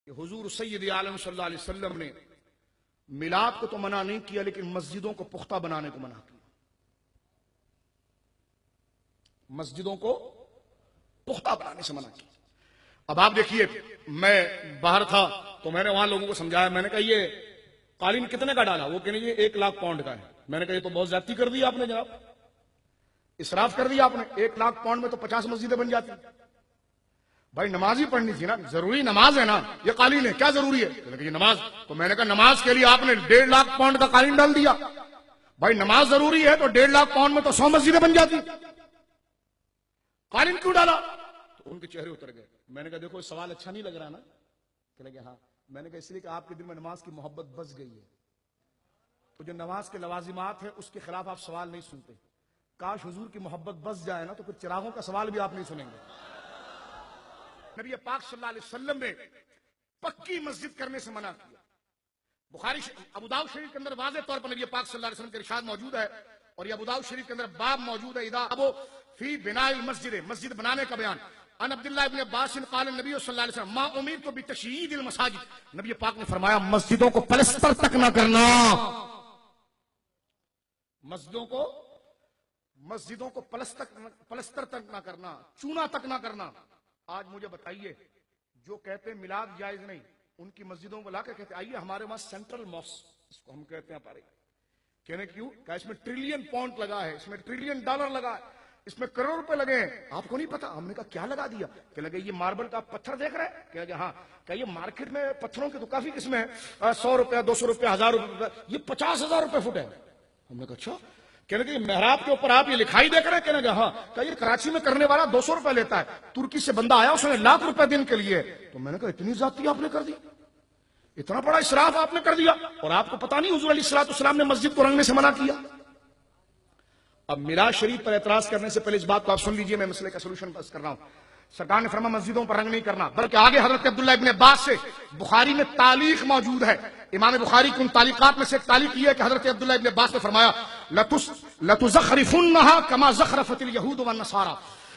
हुजूर सैयद आलम सल्लल्लाहु अलैहि वसल्लम ने मिलाद को तो मना नहीं किया, लेकिन मस्जिदों को पुख्ता बनाने को मना किया। मस्जिदों को पुख्ता बनाने से मना किया। अब आप देखिए, मैं बाहर था तो मैंने वहां लोगों को समझाया। मैंने कहा ये कालीन कितने का डाला? वो कहने ये 1 लाख पाउंड का है। मैंने कहा ये तो बहुत ज्यादती कर दी आपने जनाब, इसराफ कर दिया आपने। 1 लाख पाउंड में तो 50 मस्जिदें बन जाती। भाई नमाज ही पढ़नी थी ना, जरूरी नमाज है ना, ये कालीन है क्या जरूरी है? ये नमाज। तो मैंने कहा नमाज के लिए आपने 1.5 लाख पाउंड का कालीन डाल दिया। भाई नमाज जरूरी है तो 1.5 लाख पाउंड में तो 100 मस्जिदें बन जाती, कालीन क्यों डाला? तो उनके चेहरे उतर गए। मैंने कहा देखो सवाल अच्छा नहीं लग रहा ना? कह लगे हाँ। मैंने कहा इसलिए कि आपके दिल में नमाज की मोहब्बत बस गई है, तो जो नमाज के लवाजिमात है उसके खिलाफ आप सवाल नहीं सुनते। काश हुजूर की मोहब्बत बस जाए ना, तो फिर चिरागों का सवाल भी आप नहीं सुनेंगे। नबी पाक सल्लल्लाहु अलैहि वसल्लम ने पक्की मस्जिद करने से मना किया। बुखारी अबू दाऊद शरीफ के अंदर वाज़ेह तौर पर नबी पाक सल्लल्लाहु अलैहि वसल्लम का इरशाद मौजूद है, और ये अबू दाऊद शरीफ के अंदर बाब मौजूद है, इदा अबो फी बिनाइल मस्जिद, मस्जिद बनाने का बयान। अन अब्दुल्लाह इब्न अब्बास क़ाल नबी सल्लल्लाहु अलैहि वसल्लम मा उमीरतु बितशयीदिल मसाजिद, नबी पाक ने फरमाया मस्जिदों को प्लास्टर तक ना करना, मस्जिदों को प्लास्टर तक ना करना, चूना तक ना करना। आज मुझे बताइए, जो कहते हैं मिलाद जायज नहीं, उनकी मस्जिदों को लाकर कहते आइए हमारे वहां सेंट्रल मॉस्क, इसको हम कहते हैं पारे। कहने क्यों? क्या इसमें ट्रिलियन पाउंड लगा है, इसमें ट्रिलियन डॉलर लगा है, इसमें करोड़ रुपए लगे हैं, आपको नहीं पता? हमने कहा क्या लगा दिया? कह लगे ये मार्बल का पत्थर देख रहे हैं? कह लगे हाँ। क्या ये मार्केट में पत्थरों की तो काफी किस्में हैं, 100 रुपया 200 रुपया 1000 रुपये, ये 50,000 रुपये फुट है। हमने कहा अच्छा। कहने के मेहराब के ऊपर आप ये लिखाई देख रहे हैं? कहने हाँ। क्या ये कराची में करने वाला 200 रुपए लेता है, तुर्की से बंदा आया उसने लाख रुपए दिन के लिए। तो मैंने कहा इतनी ज्यादती आपने कर दी, इतना बड़ा इसराफ आपने कर दिया, और आपको पता नहीं हुजूर अलैहिस्सलाम ने मस्जिद को रंगने से मना किया। अब मिलाद शरीफ पर एतराज करने से पहले इस बात को आप सुन लीजिए, मैं मसले का सलूशन बस कर रहा हूं। सरकार ने फरमाया मस्जिदों पर रंग नहीं करना, बल्कि आगे हजरत अब्दुल्लाह इब्न अब्बास से बुखारी में तालीख मौजूद है। इमाम बुखारी की उन तालीकात में से एक तालीक ये है कि हजरत अब्दुल्लाह इब्न अब्बास ने फरमाया लतुज़ख़रिफ़ुन्नहा कमा ज़ख़रफ़तिल यहूद व नसारा।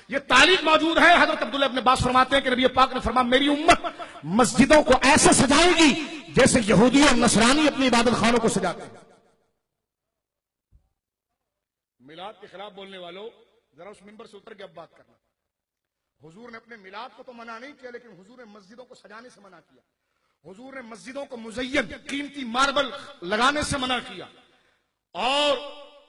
ये तालीक मौजूद है। हजरत अब्दुल्लाह इब्न अब्बास फरमाते हैं कि नबी पाक ने फरमाया मेरी उम्मत मस्जिदों को ऐसे सजाएगी जैसे यहूदी और नसरानी अपनी इबादत खानों को सजाते हैं। मिलाद के खिलाफ बोलने वालों, जरा उस मिंबर से उतर के अब बात करना। हुजूर ने अपने मिलाद को तो मना नहीं किया, लेकिन हुजूर ने मस्जिदों को सजाने से मना किया। हुजूर ने मस्जिदों को मुज़य्यन कीमती मार्बल लगाने से मना किया, और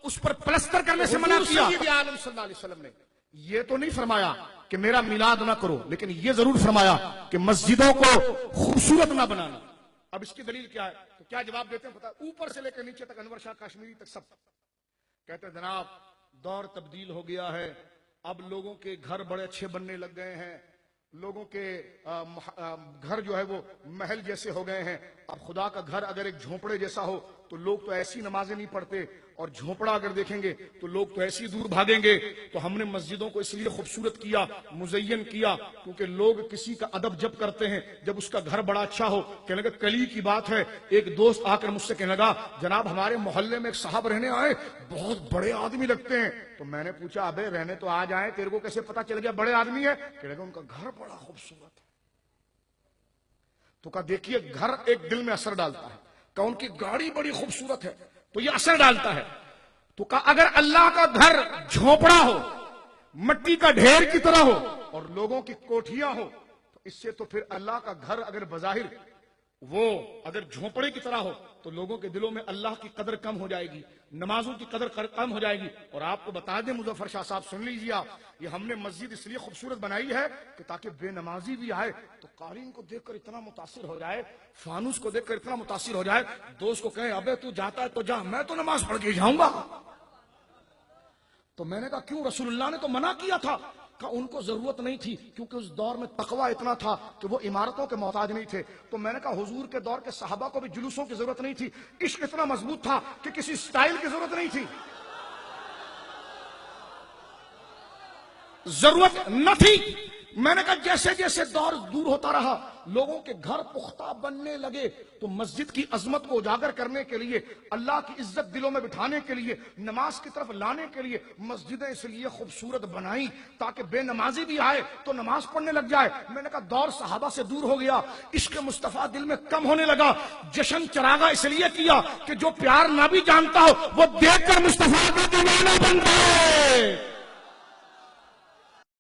उस पर प्लास्टर करने से मना किया। आलम सल्लल्लाहु अलैहि वसल्लम ने ये तो नहीं फरमाया कि मेरा मिलाद ना करो, लेकिन ये जरूर फरमाया कि मस्जिदों को खूबसूरत ना बनाना। अब इसकी दलील क्या है? तो क्या जवाब देते हैं पता? ऊपर से लेकर नीचे तक, अनवर शाह कश्मीरी तक सब कहते हैं जनाब दौर तब्दील हो गया है, अब लोगों के घर बड़े अच्छे बनने लग गए हैं, लोगों के घर जो है वो महल जैसे हो गए हैं। अब खुदा का घर अगर एक झोपड़े जैसा हो तो लोग तो ऐसी नमाजें नहीं पढ़ते, और झोपड़ा अगर देखेंगे तो लोग तो ऐसी दूर भागेंगे। तो हमने मस्जिदों को इसलिए खूबसूरत किया, मुज़य्यन किया, क्योंकि लोग किसी का अदब जब करते हैं जब उसका घर बड़ा अच्छा हो। कहने लगा कली की बात है, एक दोस्त आकर मुझसे कहने लगा जनाब हमारे मोहल्ले में एक साहब रहने आए, बहुत बड़े आदमी लगते हैं। तो मैंने पूछा अबे रहने तो आ जाए, तेरे को कैसे पता चल गया बड़े आदमी है? कहने लगा उनका घर बड़ा खूबसूरत है। तो कहा देखिए घर एक दिल में असर डालता है, का उनकी गाड़ी बड़ी खूबसूरत है तो ये असर डालता है। तो कहा अगर अल्लाह का घर झोपड़ा हो, मिट्टी का ढेर की तरह हो, और लोगों की कोठियां हो, तो इससे तो फिर अल्लाह का घर अगर बजाहिर वो अगर झोपड़े की तरह हो तो लोगों के दिलों में अल्लाह की कदर कम हो जाएगी, नमाजों की कदर कम हो जाएगी। और आपको बता दें मुज़फ़्फ़र शाह साहब सुन लीजिए आप, ये हमने मस्जिद इसलिए खूबसूरत बनाई है कि ताकि बेनमाजी भी आए तो कालीन को देखकर इतना मुतासिर हो जाए, फानूस को देखकर इतना मुतासिर हो जाए, दोस्त को कहे अबे तू जाता है तो जा, मैं तो नमाज पढ़ के जाऊंगा। तो मैंने कहा क्यों? रसूलुल्लाह ने तो मना किया था। का उनको जरूरत नहीं थी, क्योंकि उस दौर में तकवा इतना था कि वो इमारतों के मोहताज नहीं थे। तो मैंने कहा हुजूर के दौर के सहाबा को भी जुलूसों की जरूरत नहीं थी, इश्क इतना मजबूत था कि किसी स्टाइल की जरूरत नहीं थी, जरूरत न थी। मैंने कहा जैसे जैसे दौर दूर होता रहा, लोगों के घर पुख्ता बनने लगे, तो मस्जिद की अजमत को उजागर करने के लिए, अल्लाह की इज्जत दिलों में बिठाने के लिए, नमाज की तरफ लाने के लिए मस्जिदें इसलिए खूबसूरत बनाई ताकि बेनमाजी भी आए तो नमाज पढ़ने लग जाए। मैंने कहा दौर सहाबा से दूर हो गया, इश्क मुस्तफा दिल में कम होने लगा। जश्न चरागा इसलिए किया कि जो प्यार ना भी जानता हो वो देखकर मुस्तफा का दीवाना बन जाए।